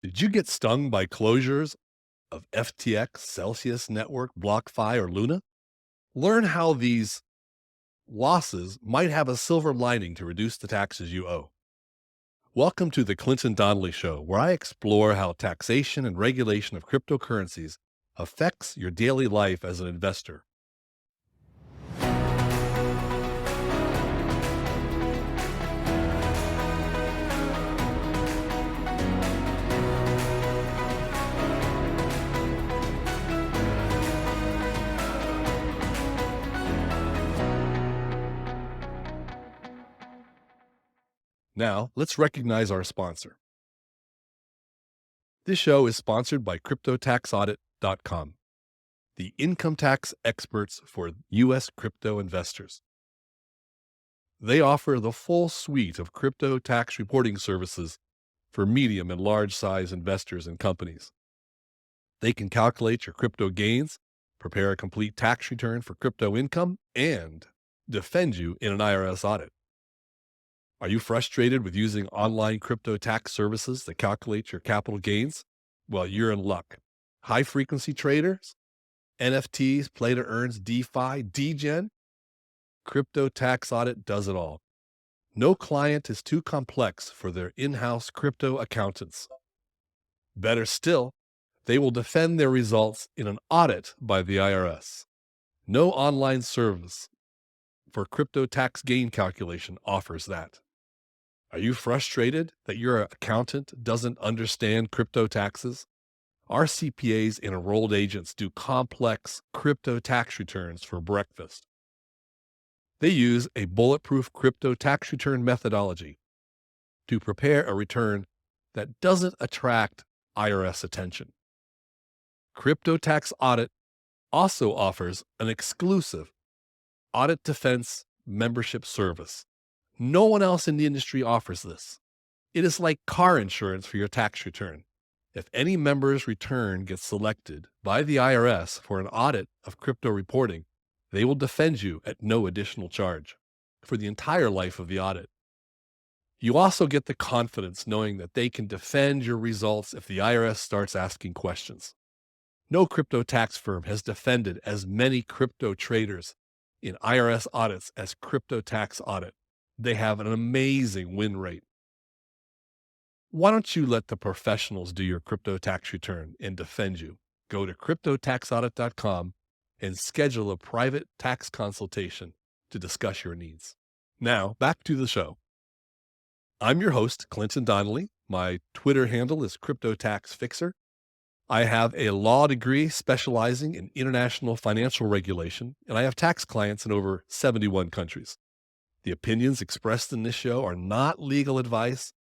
Did you get stung by closures of FTX, Celsius Network, BlockFi, or Luna? Learn how these losses might have a silver lining to reduce the taxes you owe. Welcome to the Clinton Donnelly Show, where I explore how taxation and regulation of cryptocurrencies affects your daily life as an investor. Now, let's recognize our sponsor. This show is sponsored by CryptoTaxAudit.com, the income tax experts for U.S. crypto investors. They offer the full suite of crypto tax reporting services for medium and large size investors and companies. They can calculate your crypto gains, prepare a complete tax return for crypto income, and defend you in an IRS audit. Are you frustrated with using online crypto tax services that calculate your capital gains? Well, you're in luck. High frequency traders, NFTs, play to earns, DeFi, DGen, Crypto Tax Audit does it all. No client is too complex for their in-house crypto accountants. Better still, they will defend their results in an audit by the IRS. No online service for crypto tax gain calculation offers that. Are you frustrated that your accountant doesn't understand crypto taxes? Our CPAs and enrolled agents do complex crypto tax returns for breakfast. They use a bulletproof crypto tax return methodology to prepare a return that doesn't attract IRS attention. Crypto Tax Audit also offers an exclusive audit defense membership service. No one else in the industry offers this. It is like car insurance for your tax return. If any member's return gets selected by the IRS for an audit of crypto reporting, they will defend you at no additional charge for the entire life of the audit. You also get the confidence knowing that they can defend your results if the IRS starts asking questions. No crypto tax firm has defended as many crypto traders in IRS audits as Crypto Tax Audit. They have an amazing win rate. Why don't you let the professionals do your crypto tax return and defend you? Go to CryptoTaxAudit.com and schedule a private tax consultation to discuss your needs. Now, back to the show. I'm your host, Clinton Donnelly. My Twitter handle is CryptoTaxFixer. I have a law degree specializing in international financial regulation, and I have tax clients in over 71 countries. The opinions expressed in this show are not legal advice.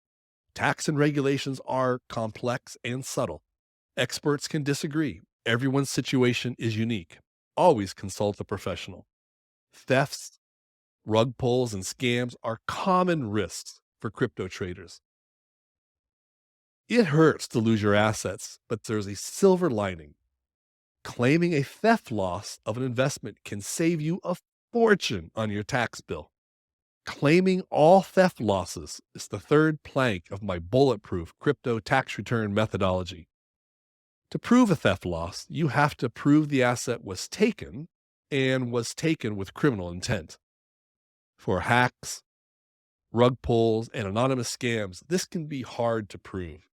Tax and regulations are complex and subtle. Experts can disagree. Everyone's situation is unique. Always consult a professional. Thefts, rug pulls, and scams are common risks for crypto traders. It hurts to lose your assets, but there's a silver lining. Claiming a theft loss of an investment can save you a fortune on your tax bill. Claiming all theft losses is the third plank of my bulletproof crypto tax return methodology. To prove a theft loss, you have to prove the asset was taken and was taken with criminal intent. For hacks, rug pulls, and anonymous scams, this can be hard to prove.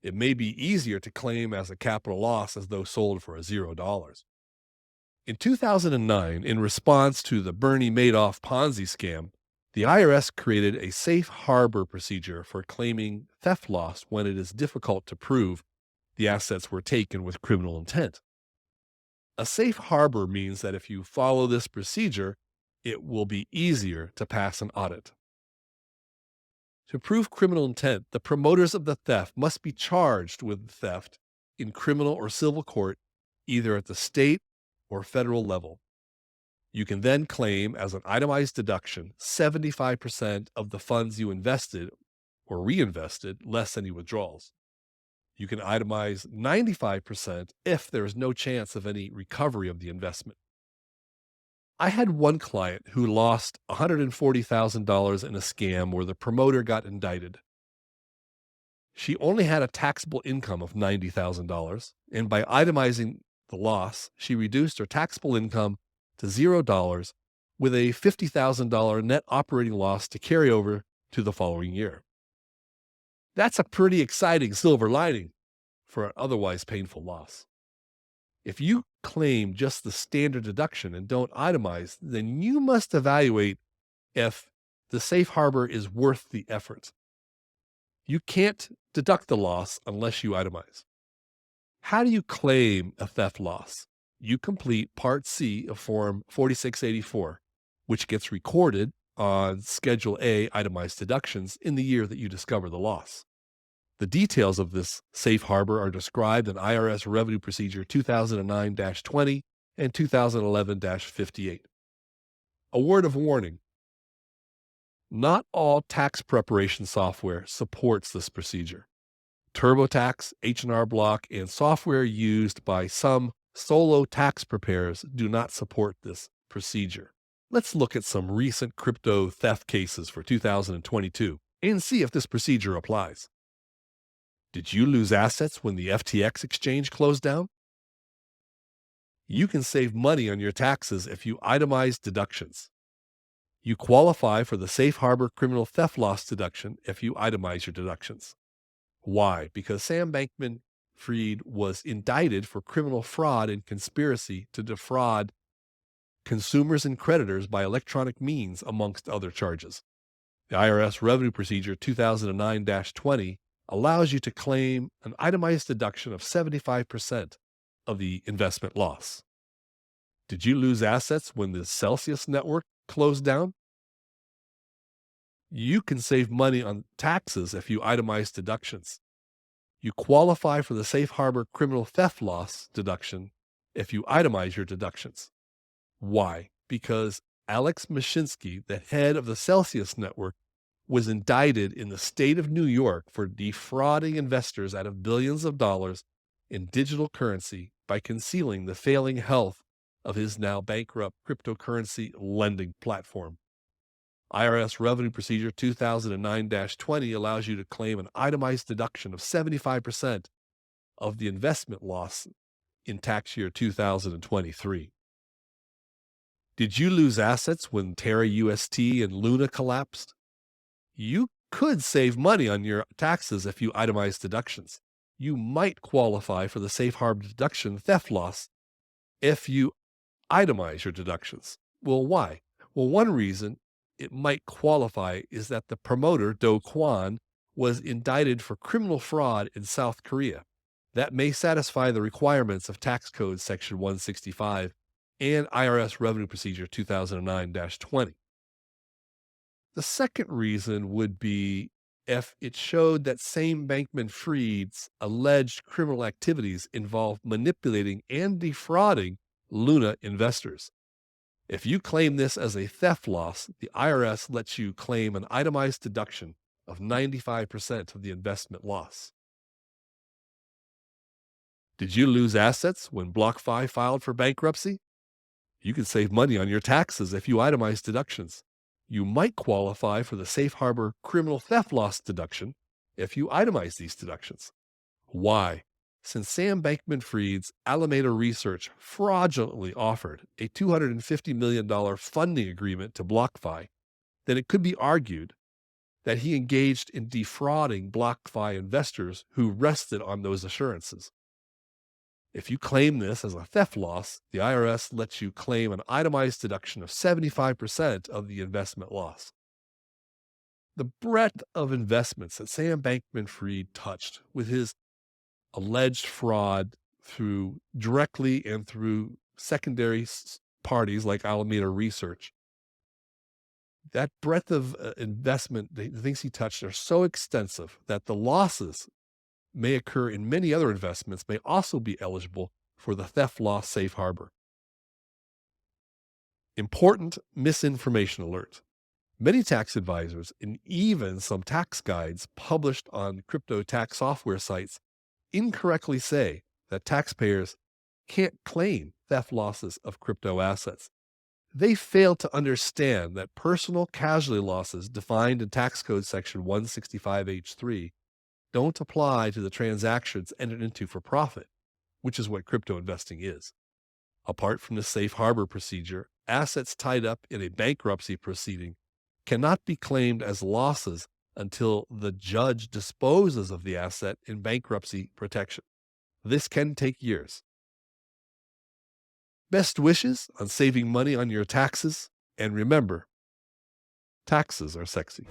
It may be easier to claim as a capital loss as though sold for $0. In 2009, in response to the Bernie Madoff Ponzi scam, the IRS created a safe harbor procedure for claiming theft loss when it is difficult to prove the assets were taken with criminal intent. A safe harbor means that if you follow this procedure, it will be easier to pass an audit. To prove criminal intent, the promoters of the theft must be charged with theft in criminal or civil court, either at the state or federal level. You can then claim as an itemized deduction 75% of the funds you invested or reinvested, less any withdrawals. You can itemize 95% if there is no chance of any recovery of the investment. I had one client who lost $140,000 in a scam where the promoter got indicted. She only had a taxable income of $90,000, and by itemizing the loss, she reduced her taxable income to $0 with a $50,000 net operating loss to carry over to the following year. That's a pretty exciting silver lining for an otherwise painful loss. If you claim just the standard deduction and don't itemize, then you must evaluate if the safe harbor is worth the effort. You can't deduct the loss unless you itemize. How do you claim a theft loss? You complete Part C of Form 4684, which gets recorded on Schedule A itemized deductions in the year that you discover the loss. The details of this safe harbor are described in IRS Revenue Procedure 2009-20 and 2011-58. A word of warning. Not all tax preparation software supports this procedure. TurboTax, H&R Block, and software used by some solo tax preparers do not support this procedure. Let's look at some recent crypto theft cases for 2022 and see if this procedure applies. Did you lose assets when the FTX exchange closed down? You can save money on your taxes if you itemize deductions. You qualify for the safe harbor criminal theft loss deduction if you itemize your deductions. Why? Because Sam Bankman-Fried was indicted for criminal fraud and conspiracy to defraud consumers and creditors by electronic means, amongst other charges. The IRS Revenue Procedure 2009-20 allows you to claim an itemized deduction of 75% of the investment loss. Did you lose assets when the Celsius network closed down? You can save money on taxes if you itemize deductions. You qualify for the safe harbor criminal theft loss deduction if you itemize your deductions. Why? Because Alex Mashinsky, the head of the Celsius network, was indicted in the state of New York for defrauding investors out of billions of dollars in digital currency by concealing the failing health of his now bankrupt cryptocurrency lending platform. IRS Revenue Procedure 2009-20 allows you to claim an itemized deduction of 75% of the investment loss in tax year 2023. Did you lose assets when Terra UST and Luna collapsed? You could save money on your taxes if you itemize deductions. You might qualify for the safe harbor deduction theft loss if you itemize your deductions. Well, why? Well, one reason it might qualify is that the promoter, Kwon, was indicted for criminal fraud in South Korea. That may satisfy the requirements of Tax Code Section 165 and IRS Revenue Procedure 2009-20. The second reason would be if it showed that Sam Bankman-Fried's alleged criminal activities involved manipulating and defrauding Luna investors. If you claim this as a theft loss, the IRS lets you claim an itemized deduction of 95% of the investment loss. Did you lose assets when BlockFi filed for bankruptcy? You can save money on your taxes if you itemize deductions. You might qualify for the safe harbor criminal theft loss deduction if you itemize these deductions. Why? Since Sam Bankman-Fried's Alameda Research fraudulently offered a $250 million funding agreement to BlockFi, then it could be argued that he engaged in defrauding BlockFi investors who rested on those assurances. If you claim this as a theft loss, the IRS lets you claim an itemized deduction of 75% of the investment loss. The breadth of investments that Sam Bankman-Fried touched with his alleged fraud through directly and through secondary parties like Alameda Research, that breadth of investment, the things he touched are so extensive that the losses may occur in many other investments may also be eligible for the theft loss safe harbor. Important misinformation alert. Many tax advisors and even some tax guides published on crypto tax software sites incorrectly say that taxpayers can't claim theft losses of crypto assets. They fail to understand that personal casualty losses defined in Tax Code Section 165H3 don't apply to the transactions entered into for profit, which is what crypto investing is. Apart from the safe harbor procedure, assets tied up in a bankruptcy proceeding cannot be claimed as losses until the judge disposes of the asset in bankruptcy protection. This can take years. Best wishes on saving money on your taxes, and remember, taxes are sexy.